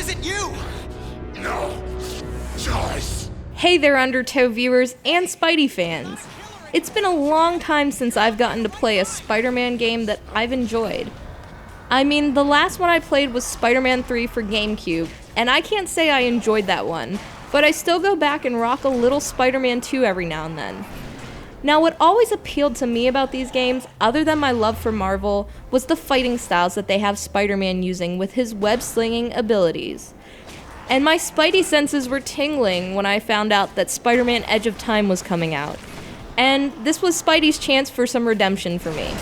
Is it you? No choice. Hey there, Undertow viewers and Spidey fans. It's been a long time since I've gotten to play a Spider-Man game that I've enjoyed. I mean, the last one I played was Spider-Man 3 for GameCube, and I can't say I enjoyed that one, but I still go back and rock a little Spider-Man 2 every now and then. Now, what always appealed to me about these games, other than my love for Marvel, was the fighting styles that they have Spider-Man using with his web-slinging abilities. And my Spidey senses were tingling when I found out that Spider-Man Edge of Time was coming out. And this was Spidey's chance for some redemption for me.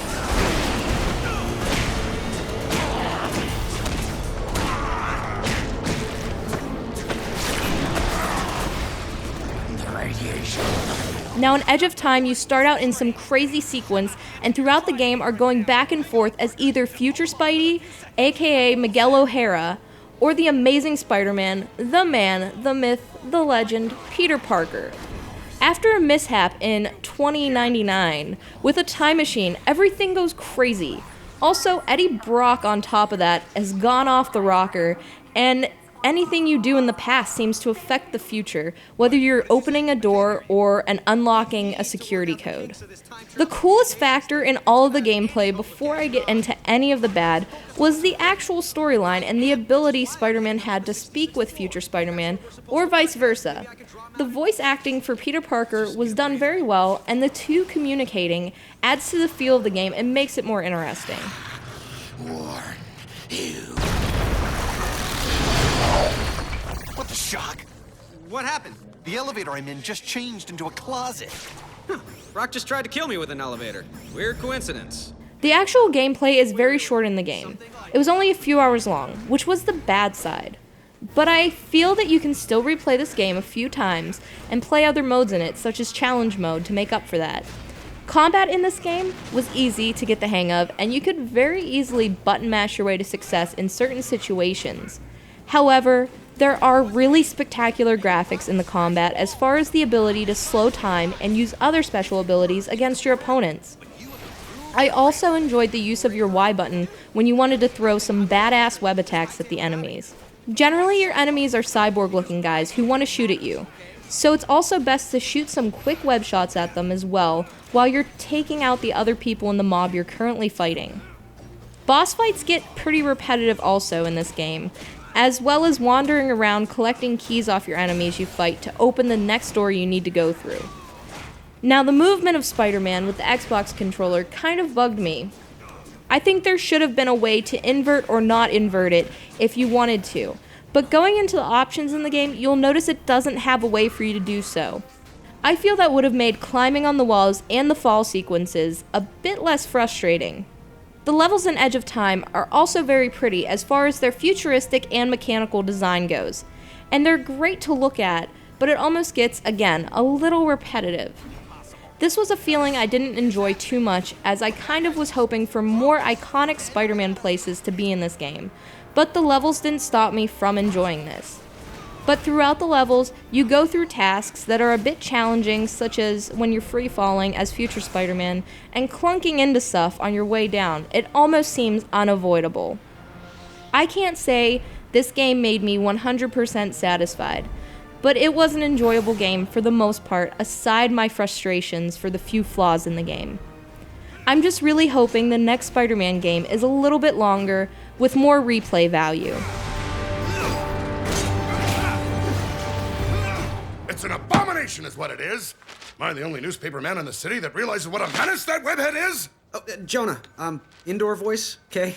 Now, in Edge of Time, you start out in some crazy sequence, and throughout the game are going back and forth as either future Spidey, aka Miguel O'Hara, or the amazing Spider-Man, the man, the myth, the legend, Peter Parker. After a mishap in 2099, with a time machine, everything goes crazy. Also, Eddie Brock on top of that has gone off the rocker, and anything you do in the past seems to affect the future, whether you're opening a door or unlocking a security code. The coolest factor in all of the gameplay, before I get into any of the bad, was the actual storyline and the ability Spider-Man had to speak with future Spider-Man, or vice versa. The voice acting for Peter Parker was done very well, and the two communicating adds to the feel of the game and makes it more interesting. Warn you. What the shock? What happened? The elevator I'm in just changed into a closet. Brock just tried to kill me with an elevator. Weird coincidence. The actual gameplay is very short in the game. It was only a few hours long, which was the bad side. But I feel that you can still replay this game a few times and play other modes in it, such as challenge mode, to make up for that. Combat in this game was easy to get the hang of, and you could very easily button mash your way to success in certain situations. However, there are really spectacular graphics in the combat as far as the ability to slow time and use other special abilities against your opponents. I also enjoyed the use of your Y button when you wanted to throw some badass web attacks at the enemies. Generally, your enemies are cyborg-looking guys who want to shoot at you, so it's also best to shoot some quick web shots at them as well while you're taking out the other people in the mob you're currently fighting. Boss fights get pretty repetitive also in this game, as well as wandering around collecting keys off your enemies you fight to open the next door you need to go through. Now, the movement of Spider-Man with the Xbox controller kind of bugged me. I think there should have been a way to invert or not invert it if you wanted to, but going into the options in the game, you'll notice it doesn't have a way for you to do so. I feel that would have made climbing on the walls and the fall sequences a bit less frustrating. The levels in Edge of Time are also very pretty as far as their futuristic and mechanical design goes, and they're great to look at, but it almost gets, again, a little repetitive. This was a feeling I didn't enjoy too much, as I kind of was hoping for more iconic Spider-Man places to be in this game, but the levels didn't stop me from enjoying this. But throughout the levels, you go through tasks that are a bit challenging, such as when you're free-falling as future Spider-Man and clunking into stuff on your way down. It almost seems unavoidable. I can't say this game made me 100% satisfied, but it was an enjoyable game for the most part, aside my frustrations for the few flaws in the game. I'm just really hoping the next Spider-Man game is a little bit longer with more replay value. It's an abomination is what it is. Am I the only newspaper man in the city that realizes what a menace that webhead is? Oh, Jonah, indoor voice, okay?